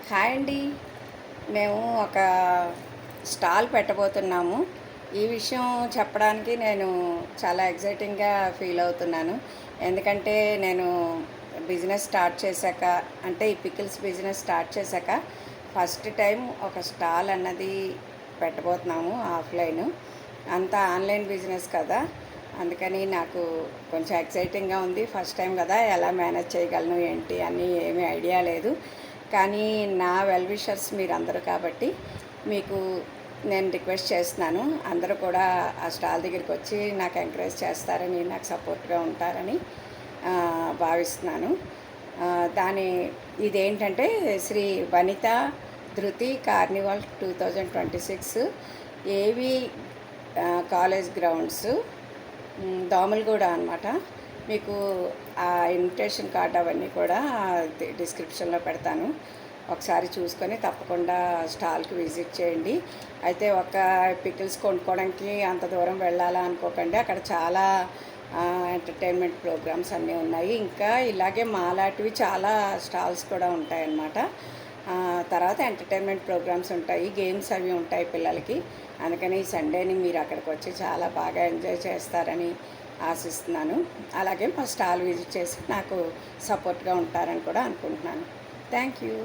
Hi అండి. మేము ఒక స్టాల్ పెట్టబోతున్నాము. ఈ విషయం చెప్పడానికి నేను చాలా ఎక్సైటింగ్‌గా ఫీల్ అవుతున్నాను. ఎందుకంటే నేను బిజినెస్ స్టార్ట్ చేశాక, అంటే ఈ పికిల్స్ బిజినెస్ స్టార్ట్ చేశాక ఫస్ట్ టైం ఒక స్టాల్ అన్నది పెట్టబోతున్నాము ఆఫ్‌లైను. అంతా ఆన్‌లైన్ బిజినెస్ కదా! అందుకని నాకు కొంచెం ఎక్సైటింగ్‌గా ఉంది. ఫస్ట్ టైం కదా! ఎలా మేనేజ్ చేయగలను ఏంటి అని ఏమీ ఐడియా లేదు. కానీ నా వెల్ విషర్స్ మీరందరూ కాబట్టి మీకు నేను రిక్వెస్ట్ చేస్తున్నాను. అందరూ కూడా ఆ స్టాల్ దగ్గరికి వచ్చి నాకు ఎంకరేజ్ చేస్తారని, నాకు సపోర్ట్గా ఉంటారని భావిస్తున్నాను. దాని ఇదేంటంటే శ్రీ వనిత ధృతి carnival 2026 AV college grounds, Domalguda అనమాట. మీకు ఆ ఇన్విటేషన్ కార్డ్ అవన్నీ కూడా డిస్క్రిప్షన్లో పెడతాను. ఒకసారి చూసుకొని తప్పకుండా స్టాల్కి విజిట్ చేయండి. అయితే ఒక పికిల్స్ కొనుక్కోవడానికి అంత దూరం వెళ్ళాలా అనుకోకండి. అక్కడ చాలా ఎంటర్టైన్మెంట్ ప్రోగ్రామ్స్ అన్నీ ఉన్నాయి. ఇంకా ఇలాగే మాలాంటివి చాలా స్టాల్స్ కూడా ఉంటాయన్నమాట. తర్వాత ఎంటర్టైన్మెంట్ ప్రోగ్రామ్స్ ఉంటాయి, గేమ్స్ అవి ఉంటాయి పిల్లలకి. అందుకని ఈ సండేని మీరు అక్కడికి వచ్చి చాలా బాగా ఎంజాయ్ చేస్తారని ఆశిస్తున్నాను. అలాగే మా స్టాల్ విజిట్ చేసి నాకు సపోర్ట్గా ఉంటారని కూడా అనుకుంటున్నాను. Thank you.